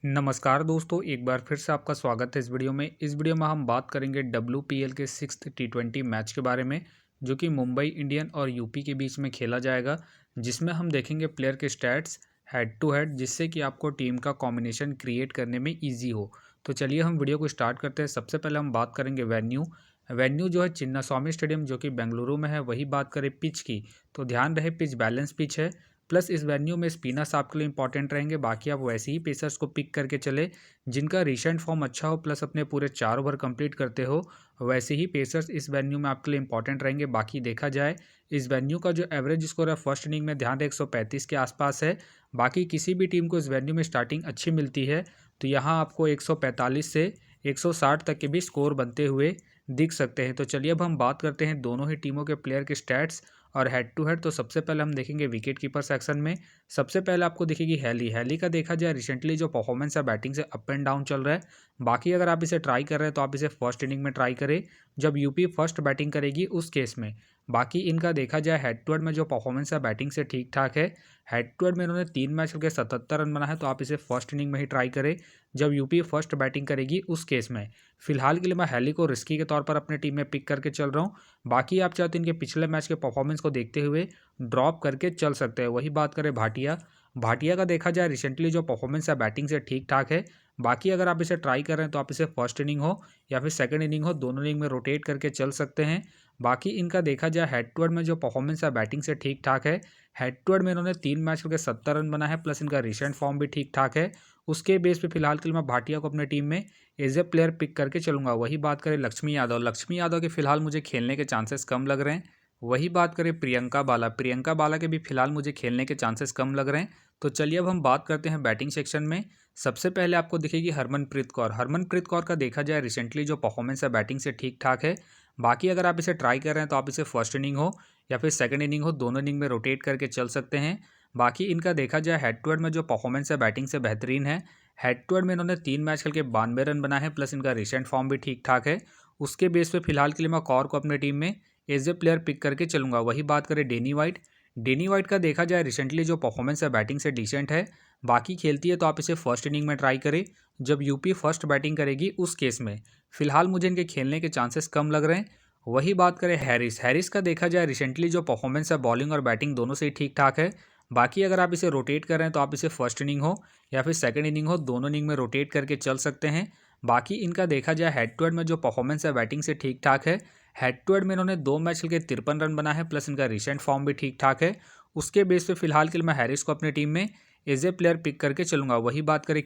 नमस्कार दोस्तों, एक बार फिर से आपका स्वागत है इस वीडियो में। इस वीडियो में हम बात करेंगे WPL के 6th T20 मैच के बारे में, जो कि मुंबई इंडियन और यूपी के बीच में खेला जाएगा, जिसमें हम देखेंगे प्लेयर के स्टैट्स हेड टू हेड, जिससे कि आपको टीम का कॉम्बिनेशन क्रिएट करने में ईजी हो। तो चलिए हम वीडियो को स्टार्ट करते हैं। सबसे पहले हम बात करेंगे वेन्यू जो है चिन्नास्वामी स्टेडियम, जो कि बेंगलुरु में है। वही बात करें पिच की, तो ध्यान रहे पिच बैलेंस पिच है, प्लस इस वेन्यू में स्पिनर्स आपके लिए इंपॉर्टेंट रहेंगे। बाकी आप वैसे ही पेसर्स को पिक करके चले जिनका रिसेंट फॉर्म अच्छा हो, प्लस अपने पूरे 4 ओवर कंप्लीट करते हो। वैसे ही पेसर्स इस वेन्यू में आपके लिए इंपॉर्टेंट रहेंगे। बाकी देखा जाए इस वेन्यू का जो एवरेज स्कोर है फर्स्ट इनिंग में, ध्यान दें 135 के आसपास है। बाकी किसी भी टीम को इस वेन्यू में स्टार्टिंग अच्छी मिलती है तो यहाँ आपको 145 से 160 तक के भी स्कोर बनते हुए दिख सकते हैं। तो चलिए अब हम बात करते हैं दोनों ही टीमों के प्लेयर के स्टैट्स और हेड टू हेड। तो सबसे पहले हम देखेंगे विकेट कीपर सेक्शन में। सबसे पहले आपको दिखेगी हैली का देखा जाए रिसेंटली जो परफॉर्मेंस है बैटिंग से अप एंड डाउन चल रहा है। बाकी अगर आप इसे ट्राई कर रहे हैं तो आप इसे फर्स्ट इनिंग में ट्राई करें जब यूपी फर्स्ट बैटिंग करेगी उस केस में। बाकी इनका देखा जाए हेड टू हेड में जो परफॉर्मेंस है बैटिंग से ठीक ठाक है। हेड टू हेड में इन्होंने 3 मैच खेल के 77 रन बना है, तो आप इसे फर्स्ट इनिंग में ही ट्राई करें जब यूपी फर्स्ट बैटिंग करेगी उस केस में। फिलहाल के लिए मैं हैली को रिस्की के तौर पर अपने टीम में पिक करके चल रहा हूँ। बाकी आप चाहते हैं इनके पिछले मैच के परफॉर्मेंस को देखते हुए ड्रॉप करके चल सकते हैं। वही बात करें भाटिया का देखा जाए रिसेंटली जो परफॉर्मेंस है बैटिंग से ठीक ठाक है। बाकी अगर आप इसे ट्राई कर रहे हैं तो आप इसे फर्स्ट इनिंग हो या फिर सेकंड इनिंग हो, दोनों इनिंग में रोटेट करके चल सकते हैं। बाकी इनका देखा जाए हेड टू हेड में जो परफॉर्मेंस है बैटिंग से ठीक ठाक है। हेड टू हेड में इन्होंने 3 मैच खेल के 70 रन बना है, प्लस इनका रिसेंट फॉर्म भी ठीक ठाक है। उसके बेस पे फिलहाल के लिए मैं भाटिया को अपने टीम में एज ए प्लेयर पिक करके चलूंगा। वही बात करें लक्ष्मी यादव के फिलहाल मुझे खेलने के चांसेस कम लग रहे हैं। वही बात करें प्रियंका बाला के भी फिलहाल मुझे खेलने के चांसेस कम लग रहे हैं। तो चलिए अब हम बात करते हैं बैटिंग सेक्शन में। सबसे पहले आपको दिखेगी हरमनप्रीत कौर का देखा जाए रिसेंटली जो परफॉर्मेंस है बैटिंग से ठीक ठाक है। बाकी अगर आप इसे ट्राई कर रहे हैं तो आप इसे फर्स्ट इनिंग हो या फिर सेकंड इनिंग हो, दोनों इनिंग में रोटेट करके चल सकते हैं। बाकी इनका देखा जाए हेड टू हेड में जो परफॉर्मेंस है बैटिंग से बेहतरीन है। हेड टू हेड में इन्होंने 3 मैच खेल के 92 रन बना है, प्लस इनका रिसेंट फॉर्म भी ठीक ठाक है। उसके बेस पे फिलहाल के लिए मैं कौर को अपने टीम में एज ए प्लेयर पिक करके चलूंगा। वही बात करें डेनी वाइट का देखा जाए रिसेंटली जो परफॉर्मेंस है बैटिंग से डिसेंट है। बाकी खेलती है तो आप इसे फर्स्ट इनिंग में ट्राई करें जब यूपी फर्स्ट बैटिंग करेगी उस केस में। फिलहाल मुझे इनके खेलने के चांसेस कम लग रहे हैं। वही बात करें हैरिस का देखा जाए रिसेंटली जो परफॉर्मेंस है बॉलिंग और बैटिंग दोनों से ही ठीक ठाक है। बाकी अगर आप इसे रोटेट कर रहे हैं तो आप इसे फर्स्ट इनिंग हो या फिर सेकंड इनिंग हो, दोनों इनिंग में रोटेट करके चल सकते हैं। बाकी इनका देखा जाए हेड टू हेड में जो परफॉर्मेंस है बैटिंग से ठीक ठाक है। हेड टू हेड में इन्होंने 2 मैच खेल के 53 रन बना है, प्लस इनका रिसेंट फॉर्म भी ठीक ठाक है। उसके बेस पे फिलहाल के लिए मैं हैरिस को अपनी टीम में एज ए प्लेयर पिक करके चलूंगा। वही बात करें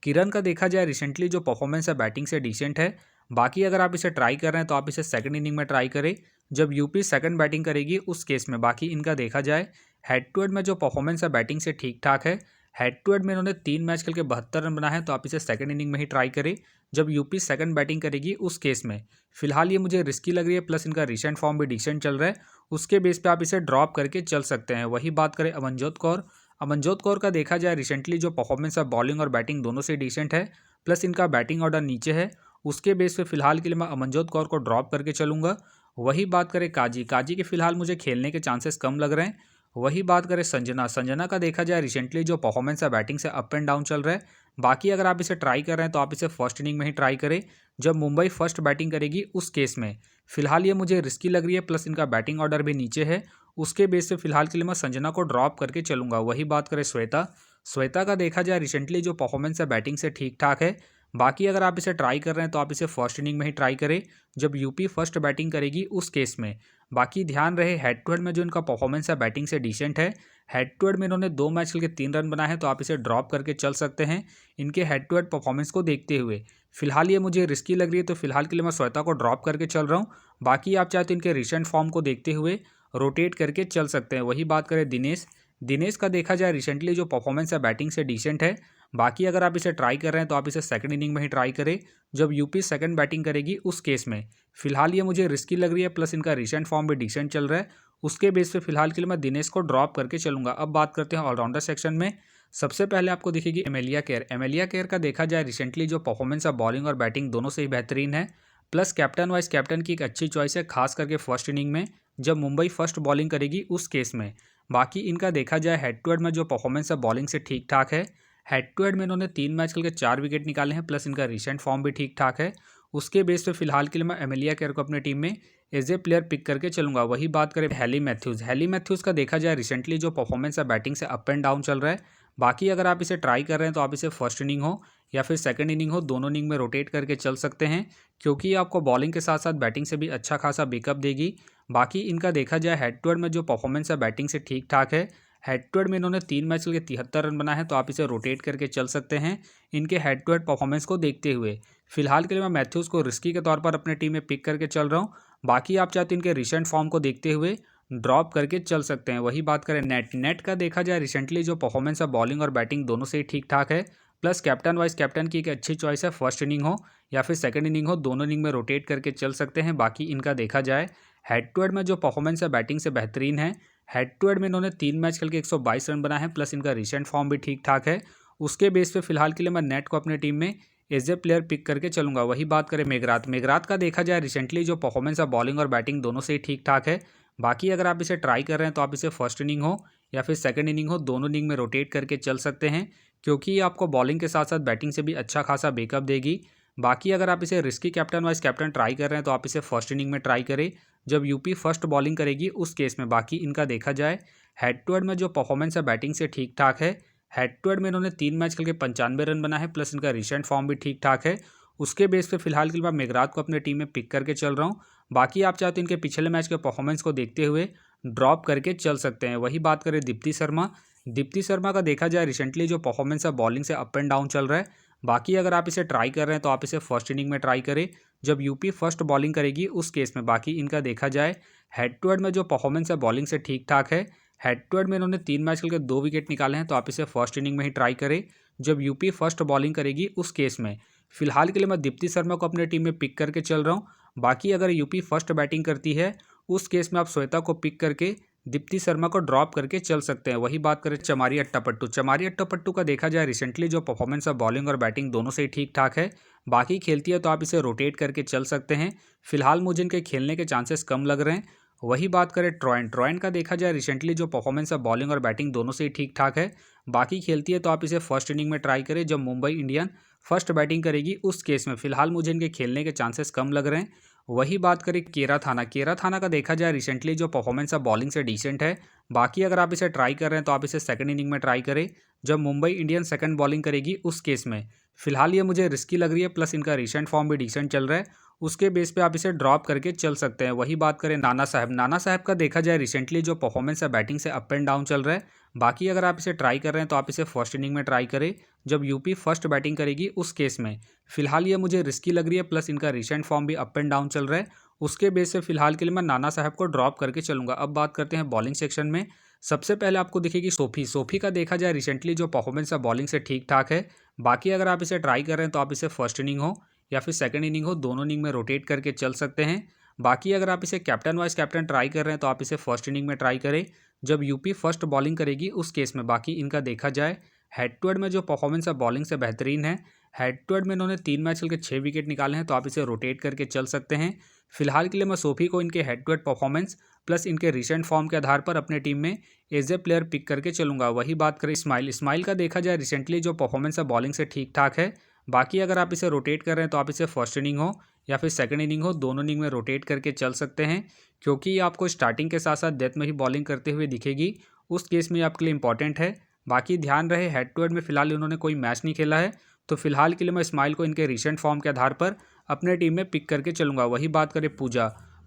किरण का देखा जाए रिसेंटली जो परफॉर्मेंस है बैटिंग से डिसेंट है। बाकी अगर आप इसे ट्राई कर रहे हैं तो आप इसे सेकंड इनिंग में ट्राई करें जब यूपी सेकंड बैटिंग करेगी उस केस में। बाकी इनका देखा जाए हेड टू हेड में जो परफॉर्मेंस है बैटिंग से ठीक ठाक है। हेड टू हेड में इन्होंने 3 मैच खेल के 72 रन बना है, तो आप इसे सेकंड इनिंग में ही ट्राई करें जब यूपी सेकंड बैटिंग करेगी उस केस में। फिलहाल ये मुझे रिस्की लग रही है, प्लस इनका रिसेंट फॉर्म भी डिसेंट चल रहा है। उसके बेस पे आप इसे ड्रॉप करके चल सकते हैं। वही बात करें अमनजोत कौर का देखा जाए रिसेंटली जो परफॉर्मेंस है बॉलिंग और बैटिंग दोनों से डिसेंट है, प्लस इनका बैटिंग ऑर्डर नीचे है। उसके बेस पे फिलहाल के लिए मैं अमनजोत कौर को ड्रॉप करके चलूंगा। वही बात करें काजी के फिलहाल मुझे खेलने के चांसेस कम लग रहे हैं। वही बात करें संजना का देखा जाए रिसेंटली जो परफॉर्मेंस है बैटिंग से अप एंड डाउन चल रहा है। बाकी अगर आप इसे ट्राई कर रहे हैं तो आप इसे फर्स्ट इनिंग में ही ट्राई करें जब मुंबई फर्स्ट बैटिंग करेगी उस केस में। फिलहाल ये मुझे रिस्की लग रही है, प्लस इनका बैटिंग ऑर्डर भी नीचे है। उसके बेस पे फिलहाल के लिए मैं संजना को ड्रॉप करके चलूंगा। वही बात करें श्वेता का देखा जाए रिसेंटली जो परफॉर्मेंस है बैटिंग से ठीक ठाक है। बाकी अगर आप इसे ट्राई कर रहे हैं तो आप इसे फर्स्ट इनिंग में ही ट्राई करें जब यूपी फर्स्ट बैटिंग करेगी उस केस में। बाकी ध्यान रहे हेड टू हेड में जो इनका परफॉर्मेंस है बैटिंग से डिसेंट है। हेड टू हेड में इन्होंने 2 मैच खेल के 3 रन बनाए हैं, तो आप इसे ड्रॉप करके चल सकते हैं इनके हेड टू हेड परफॉर्मेंस को देखते हुए। फिलहाल ये मुझे रिस्की लग रही है, तो फिलहाल के लिए मैं श्वेता को ड्रॉप करके चल रहा हूँ। बाकी आप चाहे तो इनके रिसेंट फॉर्म को देखते हुए रोटेट करके चल सकते हैं। वही बात करें दिनेश का देखा जाए रिसेंटली जो परफॉर्मेंस है बैटिंग से डिसेंट है। बाकी अगर आप इसे ट्राई कर रहे हैं तो आप इसे सेकंड इनिंग में ही ट्राई करें जब यूपी सेकंड बैटिंग करेगी उस केस में। फिलहाल ये मुझे रिस्की लग रही है, प्लस इनका रिसेंट फॉर्म भी डिसेंट चल रहा है। उसके बेस पे फिलहाल के लिए मैं दिनेश को ड्रॉप करके चलूंगा। अब बात करते हैं ऑलराउंडर सेक्शन में। सबसे पहले आपको दिखेगी एमेलिया केयर का देखा जाए रिसेंटली जो परफॉर्मेंस है बॉलिंग और बैटिंग दोनों से ही बेहतरीन है, प्लस कैप्टन वाइस कैप्टन की एक अच्छी चॉइस है, खास करके फर्स्ट इनिंग में जब मुंबई फर्स्ट बॉलिंग करेगी उस केस में। बाकी इनका देखा जाए हेड टू हेड में जो परफॉर्मेंस है बॉलिंग से ठीक ठाक है। हेड टू हेड में इन्होंने 3 मैच खेल के 4 विकेट निकाले हैं, प्लस इनका रिसेंट फॉर्म भी ठीक ठाक है। उसके बेस पे फिलहाल के लिए मैं एमेलिया केयर को अपने टीम में एज ए प्लेयर पिक करके चलूंगा। वही बात करें हैली मैथ्यूज़ का देखा जाए रिसेंटली जो परफॉर्मेंस है बैटिंग से अप एंड डाउन चल रहा है। बाकी अगर आप इसे ट्राई कर रहे हैं तो आप इसे फर्स्ट इनिंग हो या फिर सेकंड इनिंग हो, दोनों इनिंग में रोटेट करके चल सकते हैं, क्योंकि ये आपको बॉलिंग के साथ साथ बैटिंग से भी अच्छा खासा बैकअप देगी। बाकी इनका देखा जाए हेड टू हेड में जो परफॉर्मेंस है बैटिंग से ठीक ठाक है। हेड टू हेड में इन्होंने 3 मैच खेल के 73 रन बनाए हैं, तो आप इसे रोटेट करके चल सकते हैं इनके हेड टू हेड परफॉर्मेंस को देखते हुए। फिलहाल के लिए मैं मैथ्यूज़ को रिस्की के तौर पर अपने टीम में पिक करके चल रहा हूँ। बाकी आप चाहते इनके रिसेंट फॉर्म को देखते हुए ड्रॉप करके चल सकते हैं। वही बात करें नेट का देखा जाए रिसेंटली जो परफॉर्मेंस है बॉलिंग और बैटिंग दोनों से ही ठीक ठाक है। प्लस कैप्टन वाइस कैप्टन की एक अच्छी चॉइस है, फर्स्ट इनिंग हो या फिर सेकंड इनिंग हो, दोनों इनिंग में रोटेट करके चल सकते हैं। बाकी इनका देखा जाए हेड टू हेड में जो परफॉर्मेंस है बैटिंग से बेहतरीन है। हेड टू हेड में इन्होंने 3 मैच खेल के 122 रन बनाए हैं, प्लस इनका रिसेंट फॉर्म भी ठीक ठाक है। उसके बेस पे फिलहाल के लिए मैं नेट को अपने टीम में एज ए प्लेयर पिक करके चलूंगा। वही बात करें मेघरात का देखा जाए रिसेंटली जो परफॉर्मेंस है बॉलिंग और बैटिंग दोनों से ही ठीक ठाक है। बाकी अगर आप इसे ट्राई कर रहे हैं तो आप इसे फर्स्ट इनिंग हो या फिर सेकंड इनिंग हो, दोनों इनिंग में रोटेट करके चल सकते हैं, क्योंकि ये आपको बॉलिंग के साथ साथ बैटिंग से भी अच्छा खासा बैकअप देगी। बाकी अगर आप इसे risky captain vice captain try कर रहे हैं तो आप इसे फर्स्ट इनिंग में ट्राई करें जब यूपी फर्स्ट बॉलिंग करेगी उस केस में। बाकी इनका देखा जाए हेड टू हेड में जो परफॉर्मेंस है बैटिंग से ठीक ठाक है। हेड टू हेड में इन्होंने 3 मैच खेल के 95 रन बना है, प्लस इनका रिसेंट फॉर्म भी ठीक ठाक है। उसके बेस पे फिलहाल के लिए मैं मेघरात को अपने टीम में पिक करके चल रहा हूँ। बाकी आप चाहते हैं इनके पिछले मैच के परफॉर्मेंस को देखते हुए ड्रॉप करके चल सकते हैं। वही बात करें दीप्ति शर्मा का देखा जाए रिसेंटली जो परफॉर्मेंस है बॉलिंग से अप एंड डाउन चल रहा है। बाकी अगर आप इसे ट्राई कर रहे हैं तो आप इसे फर्स्ट इनिंग में ट्राई करें जब यूपी फर्स्ट बॉलिंग करेगी उस केस में। बाकी इनका देखा जाए हेड टू हेड में जो परफॉर्मेंस है बॉलिंग से ठीक ठाक है। हेड टू हेड में इन्होंने 3 मैच खेल के 2 विकेट निकाले हैं, तो आप इसे फर्स्ट इनिंग में ही ट्राई करें जब यूपी फर्स्ट बॉलिंग करेगी उस केस में। फिलहाल के लिए मैं दीप्ति शर्मा को अपने टीम में पिक करके चल रहा हूँ। बाकी अगर यूपी फर्स्ट बैटिंग करती है उस केस में आप श्वेता को पिक करके दीप्ति शर्मा को ड्रॉप करके चल सकते हैं। वही बात करें चमारी अट्टापट्टू का देखा जाए रिसेंटली जो परफॉर्मेंस है बॉलिंग और बैटिंग दोनों से ही ठीक ठाक है। बाकी खेलती है तो आप इसे रोटेट करके चल सकते हैं। फिलहाल मुझे इनके खेलने के चांसेस कम लग रहे हैं। वही बात करें ट्रॉयन का देखा जाए रिसेंटली जो परफॉर्मेंस है बॉलिंग और बैटिंग दोनों से ही ठीक ठाक है। बाकी खेलती है तो आप इसे फर्स्ट इनिंग में ट्राई करें जब मुंबई इंडियन फर्स्ट बैटिंग करेगी उस केस में। फिलहाल मुझे इनके खेलने के चांसेस कम लग रहे हैं। वही बात करें केरा थाना का देखा जाए रिसेंटली जो परफॉर्मेंस है बॉलिंग से डिसेंट है। बाकी अगर आप इसे ट्राई कर रहे हैं तो आप इसे सेकंड इनिंग में ट्राई करें जब मुंबई इंडियन सेकंड बॉलिंग करेगी उस केस में। फिलहाल ये मुझे रिस्की लग रही है, प्लस इनका रिसेंट फॉर्म भी डिसेंट चल रहा है। उसके बेस पे आप इसे ड्रॉप करके चल सकते हैं। वही बात करें नाना साहब का देखा जाए रिसेंटली जो परफॉर्मेंस है बैटिंग से अप एंड डाउन चल रहा है। बाकी अगर आप इसे ट्राई कर रहे हैं तो आप इसे फर्स्ट इनिंग में ट्राई करें जब यूपी फर्स्ट बैटिंग करेगी उस केस में। फिलहाल ये मुझे रिस्की लग रही है, प्लस इनका रिसेंट फॉर्म भी अप एंड डाउन चल रहा है। उसके बेस से फिलहाल के लिए मैं नाना साहब को ड्रॉप करके चलूंगा। अब बात करते हैं बॉलिंग सेक्शन में। सबसे पहले आपको दिखेगी सोफी का देखा जाए रिसेंटली जो परफॉर्मेंस है बॉलिंग से ठीक ठाक है। बाकी अगर आप इसे ट्राई कर रहे हैं तो आप इसे फर्स्ट इनिंग हो या फिर सेकंड इनिंग हो, दोनों इनिंग में रोटेट करके चल सकते हैं। बाकी अगर आप इसे कैप्टन वाइस कैप्टन ट्राई कर रहे हैं तो आप इसे फर्स्ट इनिंग में ट्राई करें जब यूपी फर्स्ट बॉलिंग करेगी उस केस में। बाकी इनका देखा जाए हेड टू हेड में जो परफॉर्मेंस है बॉलिंग से बेहतरीन है। हेड टू हेड में इन्होंने 3 मैच खेल के 6 विकेट निकाले हैं, तो आप इसे रोटेट करके चल सकते हैं। फिलहाल के लिए मैं सोफी को इनके head to head performance plus इनके रिसेंट फॉर्म के आधार पर अपने टीम में एज ए प्लेयर पिक करके चलूंगा। वही बात करें इस्माइल का देखा जाए रिसेंटली जो परफॉर्मेंस है बॉलिंग से ठीक ठाक है। बाकी अगर आप इसे रोटेट कर रहे हैं तो आप इसे फर्स्ट इनिंग हो या फिर सेकंड इनिंग हो, दोनों इनिंग में रोटेट करके चल सकते हैं, क्योंकि ये आपको स्टार्टिंग के साथ साथ डेथ में ही बॉलिंग करते हुए दिखेगी। उस केस में ये आपके लिए इंपॉर्टेंट है। बाकी ध्यान रहे हेड टू हेड में फिलहाल उन्होंने कोई मैच नहीं खेला है, तो फिलहाल के लिए मैं इस्माइल को इनके रिसेंट फॉर्म के आधार पर अपने टीम में पिक करके चलूंगा। वही बात करें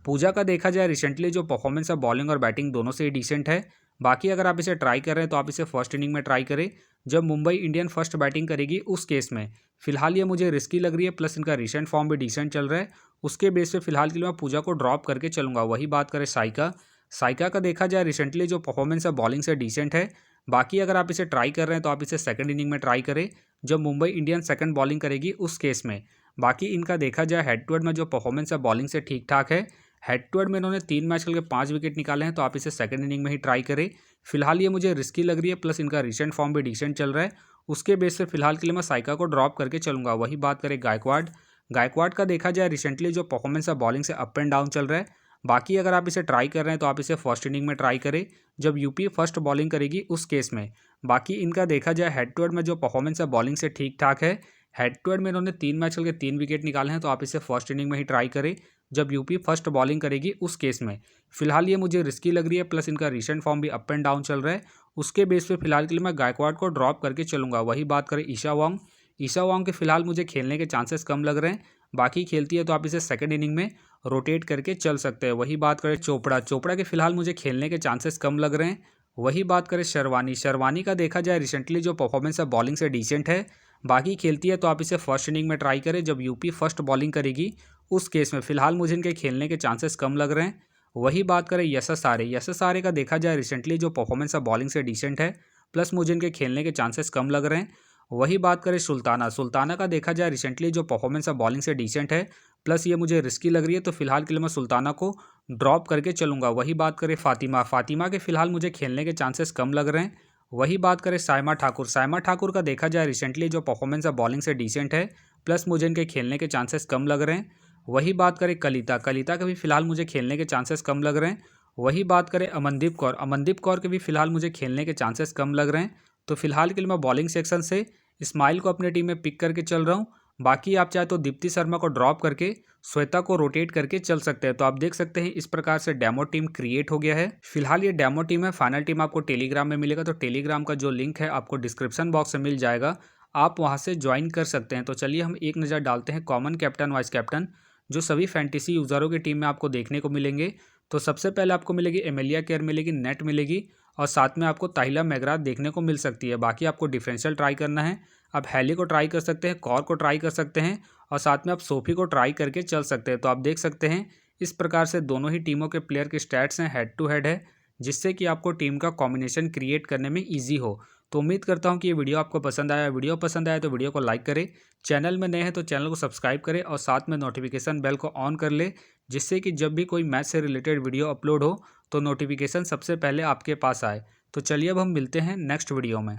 पूजा का देखा जाए रिसेंटली जो परफॉर्मेंस है बॉलिंग और बैटिंग दोनों से ही डिसेंट है। बाकी अगर आप इसे ट्राई कर रहे हैं तो आप इसे फर्स्ट इनिंग में ट्राई करें जब मुंबई इंडियन फर्स्ट बैटिंग करेगी उस केस में। फिलहाल ये मुझे रिस्की लग रही है, प्लस इनका रिसेंट फॉर्म भी डिसेंट चल रहा है। उसके बेस पे फिलहाल के लिए मैं पूजा को ड्रॉप करके चलूंगा। वही बात करें साइका का देखा जाए रिसेंटली जो परफॉर्मेंस है बॉलिंग से डिसेंट है। बाकी अगर आप इसे ट्राई कर रहे हैं तो आप इसे सेकंड इनिंग में ट्राई करें जब मुंबई इंडियन सेकंड बॉलिंग करेगी उस केस में। बाकी इनका देखा जाए हेड टू हेड में जो परफॉर्मेंस है बॉलिंग से ठीक ठाक है। हेड टू हेड में इन्होंने 3 मैच खेल के 5 विकेट निकाले हैं, तो आप इसे सेकंड इनिंग में ही ट्राई करें। फिलहाल ये मुझे रिस्की लग रही है, प्लस इनका रिसेंट फॉर्म भी डिसेंट चल रहा है। उसके बेस से फिलहाल के लिए मैं साइका को ड्रॉप करके चलूंगा। वही बात करें गायकवाड का देखा जाए रिसेंटली जो परफॉर्मेंस है बॉलिंग से अप एंड डाउन चल रहा है। बाकी अगर आप इसे ट्राई कर रहे हैं तो आप इसे फर्स्ट इनिंग में ट्राई करें जब यूपी फर्स्ट बॉलिंग करेगी उस केस में। बाकी इनका देखा जाए हेड टू हेड में जो परफॉर्मेंस है बॉलिंग से ठीक ठाक है। हेड टू हेड में इन्होंने 3 मैच खेल के 3 विकेट निकाले हैं, तो आप इसे फर्स्ट इनिंग में ही ट्राई करें जब यूपी फर्स्ट बॉलिंग करेगी उस केस में। फिलहाल ये मुझे रिस्की लग रही है, प्लस इनका रिसेंट फॉर्म भी अप एंड डाउन चल रहा है। उसके बेस पे फिलहाल के लिए मैं गायकवाड को ड्रॉप करके चलूंगा। वही बात करें ईशा वांग के फिलहाल मुझे खेलने के चांसेस कम लग रहे हैं। बाकी खेलती है तो आप इसे सेकंड इनिंग में रोटेट करके चल सकते हैं। वही बात करें चोपड़ा के फिलहाल मुझे खेलने के चांसेस कम लग रहे हैं। वही बात करें शर्वानी का देखा जाए रिसेंटली जो परफॉर्मेंस है बॉलिंग से डिसेंट है। बाकी खेलती है तो आप इसे फर्स्ट इनिंग में ट्राई करें जब यूपी फर्स्ट बॉलिंग करेगी उस केस में। फिलहाल मुझे इनके खेलने के चांसेस कम लग रहे हैं। वही बात करें यशस आर्य का देखा जाए रिसेंटली जो परफॉर्मेंस है बॉलिंग से डिसेंट है, प्लस मुझे इनके खेलने के चांसेस कम लग रहे हैं। वही बात करें सुल्ताना का देखा जाए रिसेंटली जो परफॉर्मेंस है बॉलिंग से डिसेंट है, प्लस ये मुझे रिस्की लग रही है, तो फिलहाल के लिए मैं सुल्ताना को ड्रॉप करके चलूंगा। वही बात करें फातिमा के फिलहाल मुझे खेलने के चांसेस कम लग रहे हैं। वही बात करें सायमा ठाकुर का देखा जाए रिसेंटली जो परफॉर्मेंस है बॉलिंग से डिसेंट है, प्लस मुझे इनके खेलने के चांसेस कम लग रहे हैं। वही बात करें कलिता का भी फिलहाल मुझे खेलने के चांसेस कम लग रहे हैं। वही बात करें अमनदीप कौर के भी फिलहाल मुझे खेलने के चांसेस कम लग रहे हैं। तो फिलहाल के लिए मैं बॉलिंग सेक्शन से इस्माइल को अपने टीम में पिक करके चल रहा हूँ। बाकी आप चाहे तो दीप्ति शर्मा को ड्रॉप करके श्वेता को रोटेट करके चल सकते हैं। तो आप देख सकते हैं इस प्रकार से डेमो टीम क्रिएट हो गया है। फिलहाल ये डेमो टीम है, फाइनल टीम आपको टेलीग्राम में मिलेगा। तो टेलीग्राम का जो लिंक है आपको डिस्क्रिप्शन बॉक्स में मिल जाएगा, आप वहां से ज्वाइन कर सकते हैं। तो चलिए हम एक नज़र डालते हैं कॉमन कैप्टन वाइस कैप्टन जो सभी फैंटेसी यूजरों की टीम में आपको देखने को मिलेंगे। तो सबसे पहले आपको मिलेगी एमेलिया केयर मिलेगी, नेट मिलेगी, और साथ में आपको ताहिला मैगराथ देखने को मिल सकती है। बाकी आपको डिफरेंशियल ट्राई करना है, आप हैली को ट्राई कर सकते हैं, कौर को ट्राई कर सकते हैं, और साथ में आप सोफी को ट्राई करके चल सकते हैं। तो आप देख सकते हैं इस प्रकार से दोनों ही टीमों के प्लेयर के स्टैट्स हैं, हेड टू हेड है, जिससे कि आपको टीम का कॉम्बिनेशन क्रिएट करने में ईजी हो। तो उम्मीद करता हूं कि ये वीडियो आपको पसंद आया। वीडियो पसंद आया तो वीडियो को लाइक करें, चैनल में नए हैं तो चैनल को सब्सक्राइब करें, और साथ में नोटिफिकेशन बेल को ऑन कर ले, जिससे कि जब भी कोई मैच से रिलेटेड वीडियो अपलोड हो तो नोटिफिकेशन सबसे पहले आपके पास आए। तो चलिए अब हम मिलते हैं नेक्स्ट वीडियो में।